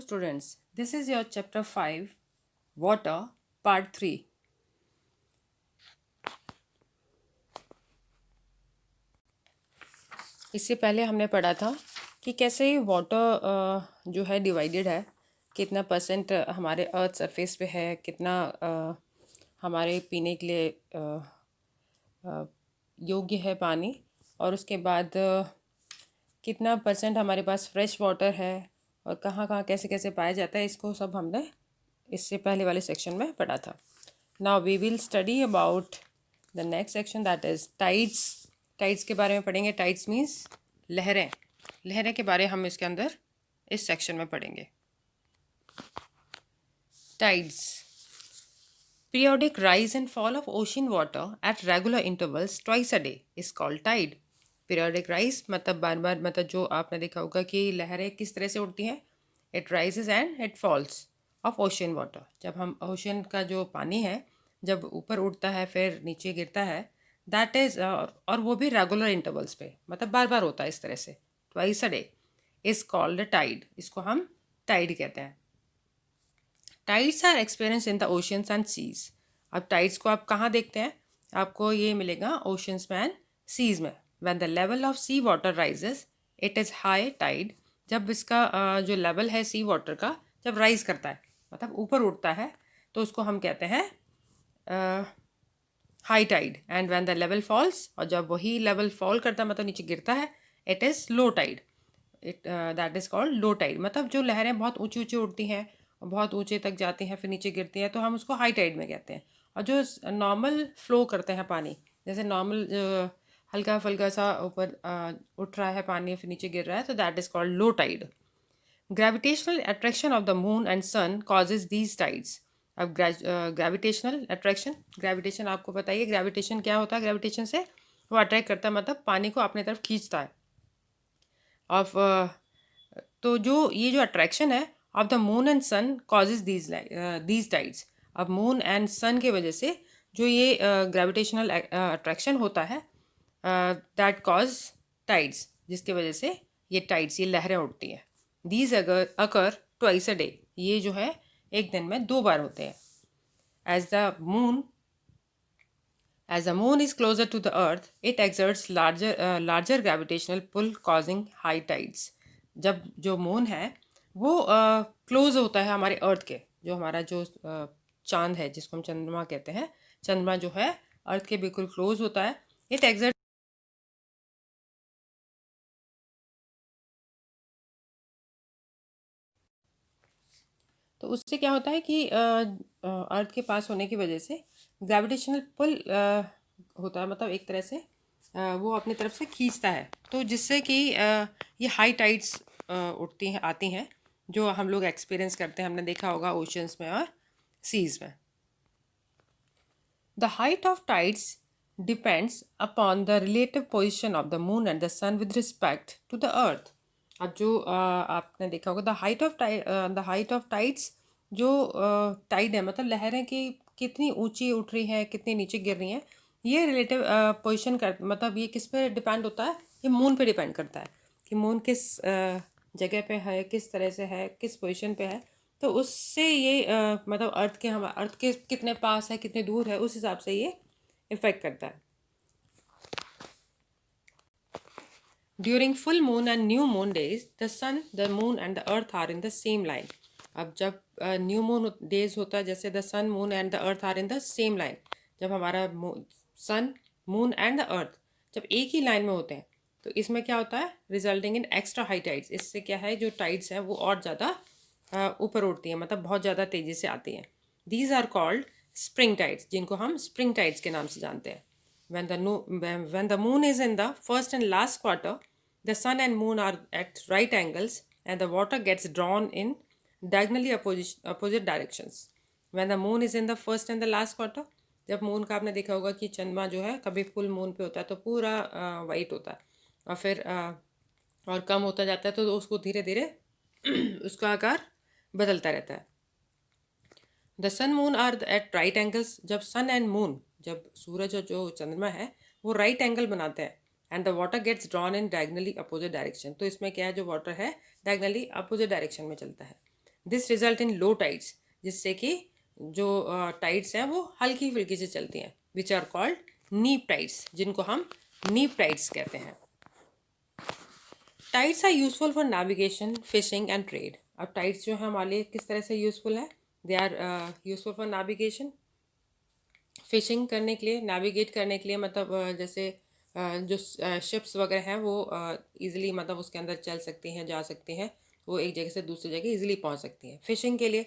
students, this is your chapter 5 Water part 3. इससे पहले हमने पढ़ा था कि कैसे वाटर जो है डिवाइडेड है, कितना परसेंट हमारे अर्थ सरफेस पे है, कितना हमारे पीने के लिए योग्य है पानी, और उसके बाद कितना परसेंट हमारे पास फ्रेश वाटर है और कहाँ कहाँ कैसे कैसे पाया जाता है। इसको सब हमने इससे पहले वाले सेक्शन में पढ़ा था. Now we will study about the next section, that is tides. Tides के बारे में पढ़ेंगे. टाइड्स मीन्स लहरें. लहरें के बारे हम इसके अंदर इस सेक्शन में पढ़ेंगे. Tides, periodic rise and fall of ocean water at regular intervals twice a day is called tide. Periodic rise मतलब बार बार, मतलब जो आपने देखा होगा कि लहरें किस तरह से उठती हैं. It rises and it falls of ocean water. जब हम ओशन का जो पानी है जब ऊपर उठता है फिर नीचे गिरता है, दैट इज और वो भी रेगुलर इंटरवल्स पे, मतलब बार बार होता है इस तरह से, twice a day, is called tide. इसको हम टाइड कहते हैं. Tides are experience in the oceans and seas. अब टाइड्स को आप कहाँ देखते हैं? आपको ये मिलेगा ओशंस में एंड सीज में. When the level of sea water rises it is high tide. जब इसका जो लेवल है सी वाटर का जब राइज करता है, मतलब ऊपर उठता है, तो उसको हम कहते हैं high tide. And when the level falls, और जब वही लेवल फॉल करता है मतलब नीचे गिरता है, it is low tide. That is called low tide. मतलब जो लहरें बहुत ऊंची ऊंची उड़ती हैं और बहुत ऊंचे तक जाती हैं फिर नीचे गिरती हैं, तो हम उसको हाई टाइड में कहते हैं. और जो नॉर्मल फ्लो करते हैं पानी, जैसे नॉर्मल हल्का फुल्का सा ऊपर उठ रहा है पानी फिर नीचे गिर रहा है, तो that is called low tide. Gravitational attraction of the moon and sun causes these tides. अब ग्रेविटेशनल अट्रैक्शन, ग्रेविटेशन आपको बताइए ग्रेविटेशन क्या होता है. ग्रेविटेशन से वो अट्रैक्ट करता है, मतलब पानी को अपने तरफ खींचता है. ऑफ तो जो ये जो अट्रैक्शन है of the moon and sun causes these tides. अब मून एंड सन की वजह से जो ये ग्रेविटेशनल अट्रैक्शन होता है, दैट कॉज टाइड्स, जिसके वजह से ये टाइड्स, ये लहरें उठती हैं. These occur twice a day. ये जो है एक दिन में 2 बार होते हैं. As the moon As the moon is closer to the earth, it exerts larger gravitational pull causing high tides. जब जो मून है वो क्लोज होता है हमारे अर्थ के, जो हमारा जो चांद है जिसको हम चंद्रमा कहते हैं, चंद्रमा जो है अर्थ के बिल्कुल क्लोज होता है. इट एक्सर्ट तो उससे क्या होता है कि अर्थ के पास होने की वजह से ग्रेविटेशनल पुल होता है, मतलब एक तरह से वो अपनी तरफ से खींचता है, तो जिससे कि ये हाई टाइड्स उठती हैं, आती हैं, जो हम लोग एक्सपीरियंस करते हैं. हमने देखा होगा ओशंस में और सीज में. The height of tides depends upon the relative position of the moon and the sun with respect to the earth. अब जो आपने देखा होगा द हाइट ऑफ टाइड्स, जो टाइड है मतलब लहरें की कितनी ऊंची उठ रही हैं कितनी नीचे गिर रही हैं, ये रिलेटिव पोजीशन कर, मतलब ये किस पे डिपेंड होता है? ये मून पे डिपेंड करता है कि मून किस जगह पे है, किस तरह से है, किस पोजीशन पे है. तो उससे ये मतलब अर्थ के कितने पास है कितने दूर है, उस हिसाब से ये इफेक्ट करता है. During full moon and new moon days, the sun, the moon and the earth are in the same line. अब जब न्यू मून डेज होता है, जैसे the sun moon and the earth are in the same line, जब हमारा sun moon and the earth जब एक ही line में होते हैं, तो इसमें क्या होता है? Resulting in extra high tides. इससे क्या है, जो टाइड्स हैं वो और ज़्यादा ऊपर उठती हैं, मतलब बहुत ज़्यादा तेज़ी से आती हैं. These are called spring tides, जिनको हम स्प्रिंग टाइड्स के नाम से जानते हैं. When the moon is in the first and last quarter, the sun and moon are at right angles and the water gets drawn in diagonally opposite directions. When the moon is in the first and the last quarter, जब moon का आपने देखा होगा कि चंद्रमा जो है कभी फुल मून पे होता है तो पूरा वाइट होता है, और फिर और कम होता जाता है तो उसको धीरे धीरे उसका आकार बदलता रहता है. The sun moon are at right angles. जब सन एंड मून, जब सूरज और जो चंद्रमा है वो राइट एंगल बनाते हैं, and the water gets drawn in diagonally opposite direction. तो इसमें क्या है, जो वाटर है डायगनली अपोजिट डायरेक्शन में चलता है. This result in low tides, जिससे कि जो टाइड्स हैं वो हल्की फुल्की से चलती हैं, which are called neap tides, जिनको हम नीप टाइड्स कहते हैं। Tides are useful for navigation, fishing and trade. अब टाइड्स जो है हमारे लिए किस तरह से यूजफुल है? They are useful for navigation, fishing करने के लिए, नेविगेट करने के लिए, मतलब जैसे जो शिप्स वगैरह हैं वो इजीली मतलब उसके अंदर चल सकती हैं, जा सकती हैं, वो एक जगह से दूसरी जगह इजीली पहुंच सकती हैं। फिशिंग के लिए,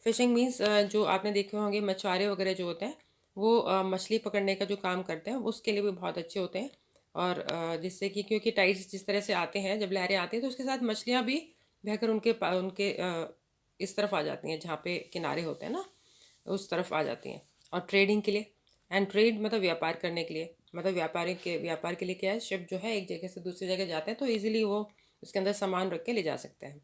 फिशिंग मीन्स जो आपने देखे होंगे मछुआरे वगैरह जो होते हैं वो मछली पकड़ने का जो काम करते हैं उसके लिए भी बहुत अच्छे होते हैं। और जिससे कि क्योंकि टाइड्स जिस तरह से आते हैं, जब लहरें आती हैं तो उसके साथ मछलियाँ भी बहकर उनके इस तरफ आ जाती हैं, जहाँ पे किनारे होते हैं ना उस तरफ आ जाती हैं। और ट्रेडिंग के लिए, एंड ट्रेड मतलब व्यापार करने के लिए, मतलब व्यापार के लिए क्या है, शिप जो है एक जगह से दूसरी जगह जाते हैं तो इजीली वो उसके अंदर सामान रख के ले जा सकते हैं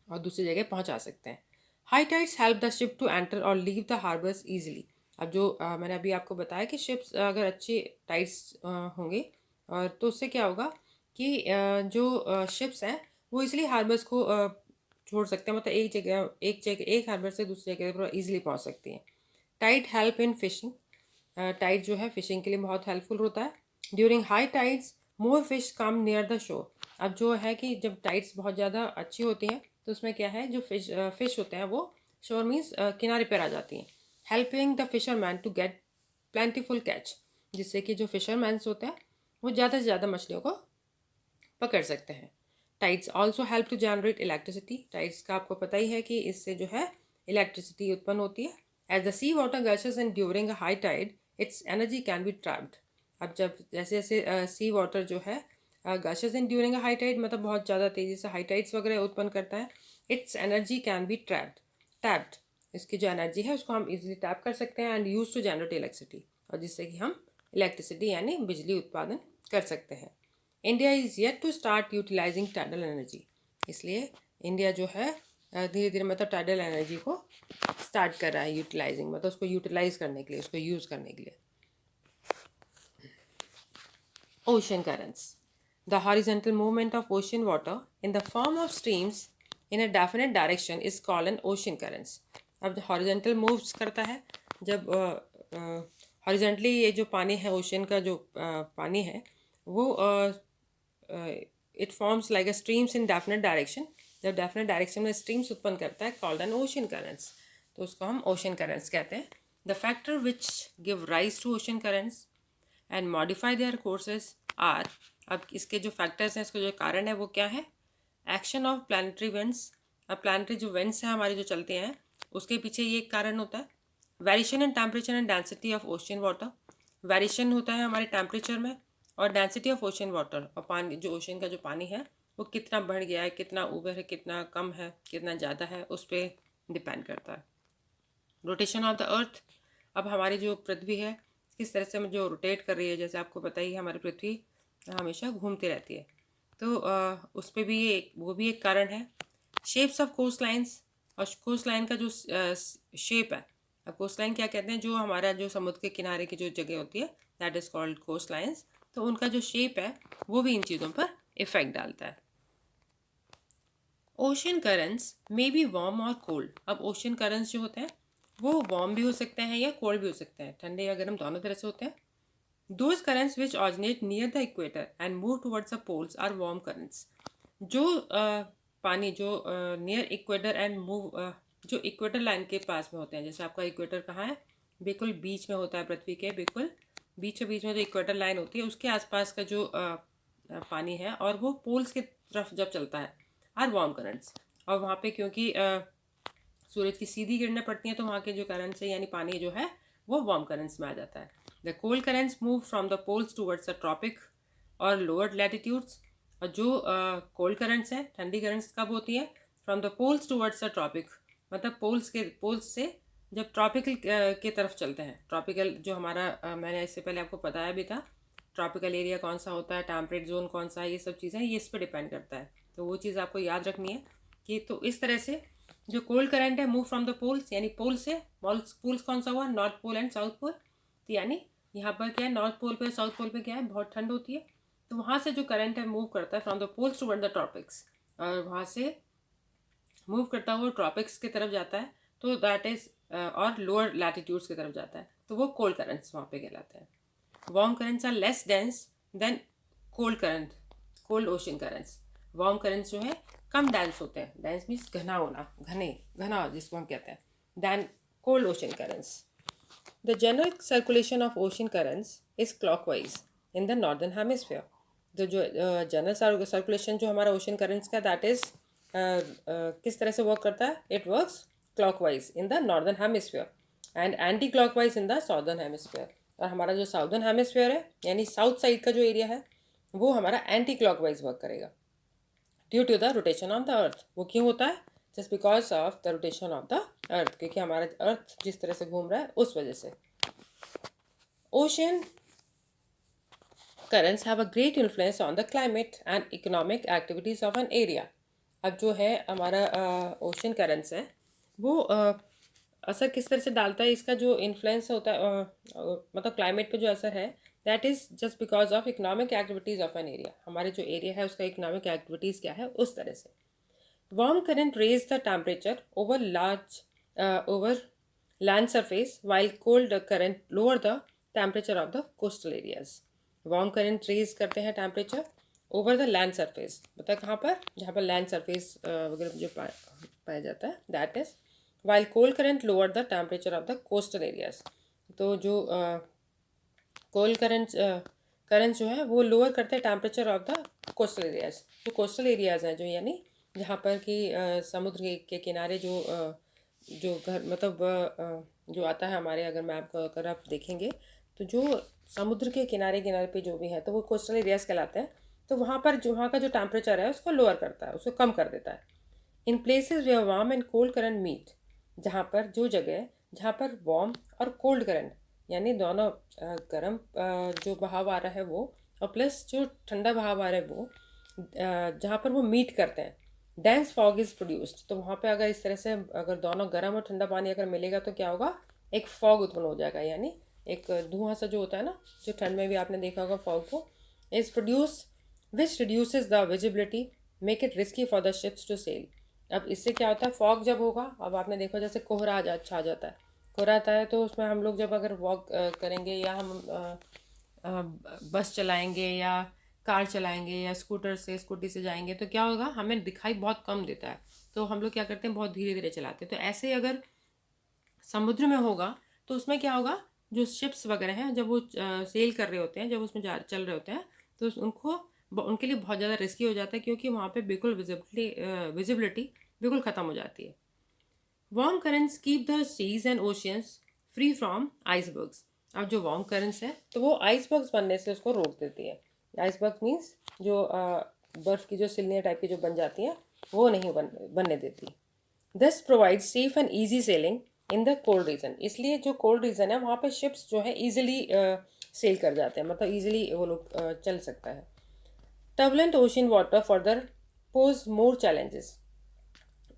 और दूसरी जगह पहुंचा सकते हैं। High tides help the ship to enter और लीव द हार्बर्स ईजिली। अब जो मैंने अभी आपको बताया कि शिप्स अगर अच्छी टाइड्स होंगे और तो उससे क्या होगा कि जो शिप्स हैं वो इजिली हार्बर्स को छोड़ सकते हैं, मतलब एक हार्बर से दूसरी जगह पर इजीली पहुंच सकती हैं। Tide help in fishing, tide जो है फिशिंग के लिए बहुत हेल्पफुल होता है। During high tides more fish come near the shore. अब जो है कि जब टाइड्स बहुत ज़्यादा अच्छी होती हैं तो उसमें क्या है, जो फिश होते हैं वो शोर मीन्स किनारे पर आ जाती हैं, helping the fisherman to get plentiful catch, जिससे कि जो फिशरमैन्स होते हैं वो ज़्यादा से ज़्यादा मछलियों को पकड़ सकते हैं। Tides also help to generate electricity. Tides का आपको पता ही है कि इससे जो है इलेक्ट्रिसिटी उत्पन्न होती है। As the sea water gushes in during a high tide its energy can be trapped. अब जब जैसे जैसे सी वाटर जो है gushes in during a high tide मतलब बहुत ज़्यादा तेज़ी से हाई टाइड्स वगैरह उत्पन्न करता है, it's energy can B tapped. इसकी जो एनर्जी है उसको हम इजीली टैप कर सकते हैं and use to generate electricity, और जिससे कि हम इलेक्ट्रिसिटी यानी बिजली उत्पादन कर सकते हैं। India is yet to start utilising tidal energy. इसलिए इंडिया जो है धीरे धीरे मतलब टाइडल एनर्जी को स्टार्ट कर रहा है, यूटिलाइजिंग मतलब उसको यूटिलाइज करने के लिए, उसको यूज़ करने के लिए। Ocean currents. The horizontal movement of ocean water in the form of streams in a definite direction is called an ocean currents. अब हॉरिजेंटल मूव्स करता है, जब हॉरिजेंटली ये जो पानी है ओशन का जो पानी है वो it forms like a streams in definite direction. जब डेफिनेट डायरेक्शन में स्ट्रीम्स उत्पन्न करता है कॉल्ड एन ओशन करंट्स, तो उसको हम ओशन करंट्स कहते हैं। The factor which give rise to ocean currents and modify their courses are. अब इसके जो फैक्टर्स हैं, इसके जो कारण है वो क्या है? Action of planetary vents. अब प्लानिटरी जो वेंट्स हैं हमारे जो चलते हैं उसके पीछे ये एक कारण होता है। Variation in temperature and density of ocean water. Variation होता है हमारे टेम्परेचर में और डेंसिटी ऑफ ओशन वाटर, और पानी जो ओशन का जो पानी है वो कितना बढ़ गया है, कितना ऊपर है, कितना कम है, कितना ज़्यादा है, उस पर डिपेंड करता है। Rotation of the earth. अब हमारी जो पृथ्वी है किस तरह से जो रोटेट कर रही है, जैसे आपको पता ही है हमारी पृथ्वी हमेशा घूमती रहती है, तो उस पर भी वो भी एक कारण है। Shapes of coast lines. और कोस्ट लाइन का जो शेप है, अब कोस्ट लाइन क्या कहते हैं, जो हमारा जो समुद्र के किनारे की जो जगह होती है that is called coast lines, तो उनका जो शेप है वो भी इन चीज़ों पर इफेक्ट डालता है। Ocean currents may be warm और कोल्ड। अब ओशन करंट्स जो होते हैं वो वार्म भी हो सकते हैं या कोल्ड भी हो सकते हैं, ठंडे या गर्म दोनों तरह से होते हैं। Those currents which originate near the equator and move towards the poles are warm currents. जो पानी जो नियर इक्वेटर एंड मूव जो इक्वेटर लाइन के पास में होते हैं, जैसे आपका इक्वेटर कहाँ है, बिल्कुल बीच में होता है पृथ्वी के, बिल्कुल बीच में जो इक्वेटर लाइन होती है उसके आसपास का जो पानी है और वो पोल्स की तरफ जब चलता है आर वार्म करंट्स। और वहाँ पे क्योंकि सूरज की सीधी किरणें पड़ती हैं तो वहाँ के जो करंट्स है यानी पानी जो है वो वार्म करंट्स में आ जाता है। The cold currents move from the poles towards the tropic और लोअर लैटिट्यूड्स। और जो कोल्ड करंट्स हैं, ठंडी करंट्स कब होती है? From the poles towards the tropic, मतलब पोल्स से जब ट्रॉपिकल की तरफ चलते हैं। ट्रॉपिकल जो हमारा मैंने इससे पहले आपको बताया भी था, ट्रॉपिकल एरिया कौन सा होता है, टेम्परेट जोन कौन सा है, ये सब चीज़ें ये इस पर डिपेंड करता है, तो वो चीज़ आपको याद रखनी है कि तो इस तरह से जो कोल्ड करंट है मूव फ्रॉम द पोल्स, यानी पोल से पोल्स कौन सा हुआ, north pole and south pole, तो यानी यहाँ पर क्या है, नॉर्थ पोल पे साउथ पोल पे क्या है, बहुत ठंड होती है, तो वहाँ से जो करंट है मूव करता है from the poles toward the tropics, और वहाँ से मूव करता हुआ ट्रॉपिक्स की तरफ जाता है तो दैट इज और लोअर लैटिट्यूड्स की तरफ जाता है तो वो कोल्ड करंट्स वहाँ पे कहलाते हैं. Warm currents are less dense than cold current, cold ocean currents. Warm currents जो है कम डेंस होते हैं, डेंस मीन्स घना होना, घना जिसको हम कहते हैं, than cold ocean currents. The general circulation of ocean currents is clockwise in the northern hemisphere. तो जो जनरल सर्कुलेशन जो हमारा ओशन करेंट्स का दैट इज किस तरह से वर्क करता है? It works clockwise in the northern hemisphere and anti clockwise in the southern hemisphere. और हमारा जो साउदर्न हेमिस्फीयर है यानी साउथ साइड का जो एरिया है वो हमारा एंटी क्लॉकवाइज वर्क करेगा due to the rotation of the earth. वो क्यों होता है? Just because of the rotation of the earth, क्योंकि हमारा अर्थ जिस तरह से घूम रहा है उस वजह से. Ocean currents have a great influence on the climate and economic activities of an area. अब जो है हमारा ओशन करंट्स है वो असर किस तरह से डालता है, इसका जो इन्फ्लुएंस होता है मतलब क्लाइमेट पे जो असर है that is just because of economic activities of an area. हमारे जो एरिया है उसका इकोनॉमिक एक्टिविटीज़ क्या है उस तरह से. Warm current raise the temperature over land surface while cold current lower the temperature of the coastal areas. Warm current raise करते हैं temperature over the land surface, मतलब कहाँ पर? जहाँ पर लैंड सरफेस वगैरह जो पाया जाता है that is. While cold current lower the temperature of the coastal areas. तो जो कोल्ड करंट जो है वो लोअर करते हैं temperature of the coastal areas. जो कोस्टल एरियाज हैं जो यानी जहाँ पर कि समुद्र के किनारे जो घर मतलब जो आता है हमारे, अगर मैप को अगर आप देखेंगे तो जो समुद्र के किनारे पे जो भी है तो वो कोस्टल एरियाज कहलाते हैं. तो वहाँ पर जो वहाँ का जो टेम्परेचर है उसको लोअर करता है, उसको कम कर देता है. In places where warm and cold current meet, जहाँ पर जो जगह जहाँ पर वार्म और कोल्ड करंट यानी दोनों गर्म जो बहाव आ रहा है वो और प्लस जो ठंडा बहाव आ रहा है वो जहाँ पर वो मीट करते हैं, डेंस फॉग इज़ प्रोड्यूस्ड. तो वहाँ पे अगर इस तरह से अगर दोनों गर्म और ठंडा पानी अगर मिलेगा तो क्या होगा? एक फॉग उत्पन्न हो जाएगा, यानी एक धुआं सा जो होता है ना, जो ठंड में भी आपने देखा होगा फॉग को, is produce which reduces the visibility, make it risky for the ships to sail. अब इससे क्या होता है? फॉग जब होगा, अब आपने देखा जैसे कोहरा छा जाता है, कोहरा आता है तो उसमें हम लोग जब अगर वॉक करेंगे या हम बस चलाएंगे या कार चलाएंगे या स्कूटी से जाएंगे तो क्या होगा? हमें दिखाई बहुत कम देता है, तो हम लोग क्या करते हैं? बहुत धीरे धीरे चलाते हैं. तो ऐसे अगर समुद्र में होगा तो उसमें क्या होगा? जो शिप्स वगैरह हैं जब वो सेल कर रहे होते हैं, जब उसमें चल रहे होते हैं तो उनके लिए बहुत ज़्यादा रिस्की हो जाता है, क्योंकि वहाँ पे बिल्कुल विजिबिलिटी बिल्कुल ख़त्म हो जाती है. Warm currents keep the seas and oceans free from icebergs. अब जो वार्म करंट्स है तो वो आइसबर्ग्स बनने से उसको रोक देती है. आइसबर्ग मीन्स जो बर्फ़ की जो सिल्लियाँ टाइप की जो बन जाती हैं वो नहीं बनने देती. This provide safe and easy selling in the cold region. इसलिए जो कोल्ड रीजन है वहाँ पे शिप्स जो है ईजिली सेल कर जाते हैं, मतलब ईजिली वो लोग चल सकता है. Turbulent ocean water further pose more challenges.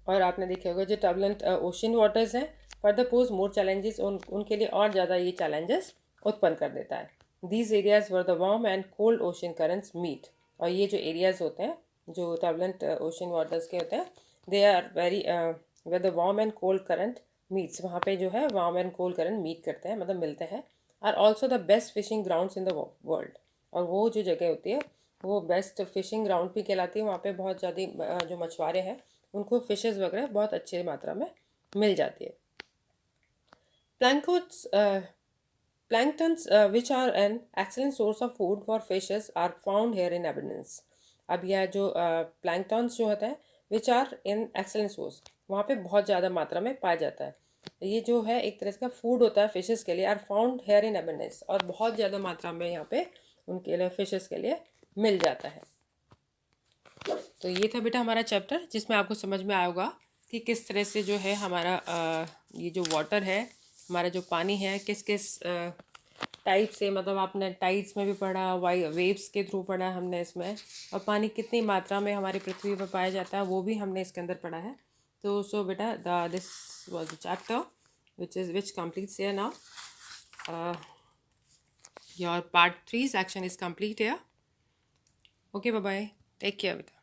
और आपने देखे होगा जो टर्बुलेंट ओशन वाटर्स हैं फर्दर पोज मोर चैलेंजेस, उनके लिए और ज़्यादा ये चैलेंजेस उत्पन्न कर देता है. These areas where the warm and cold ocean currents meet. और ये जो एरियाज होते हैं जो टर्बुलेंट ओशन वाटर्स के होते हैं, they are very where the warm and cold current meets, वहाँ पे जो है warm and cold current meet करते हैं, मतलब मिलते हैं. Are also the best fishing grounds in the world. और वो जो जगह होती है वो बेस्ट फिशिंग ग्राउंड भी कहलाती है. वहाँ पे बहुत ज़्यादा जो मछुआरे हैं उनको फिशेस वगैरह बहुत अच्छी मात्रा में मिल जाती है. Planktons, which are an excellent source of food for fishes, are found here in abundance. अब यह जो प्लैंकटन्स जो होता है which are in excellent source, वहाँ पे बहुत ज़्यादा मात्रा में पाया जाता है. ये जो है एक तरह का फूड होता है फिशेस के लिए, are found here in abundance, और बहुत ज़्यादा मात्रा में यहाँ पे उनके लिए फिशेस के लिए मिल जाता है. तो ये था बेटा हमारा चैप्टर, जिसमें आपको समझ में आया होगा कि किस तरह से जो है हमारा ये जो वाटर है, हमारा जो पानी है, किस किस टाइप से, मतलब आपने टाइड्स में भी पढ़ा, वेव्स के थ्रू पढ़ा हमने इसमें, और पानी कितनी मात्रा में हमारी पृथ्वी पर पाया जाता है वो भी हमने इसके अंदर पढ़ा है. तो सो बेटा this was the chapter which completes here now. Your part 3 section is complete here. Okay, bye bye. Take care, beta.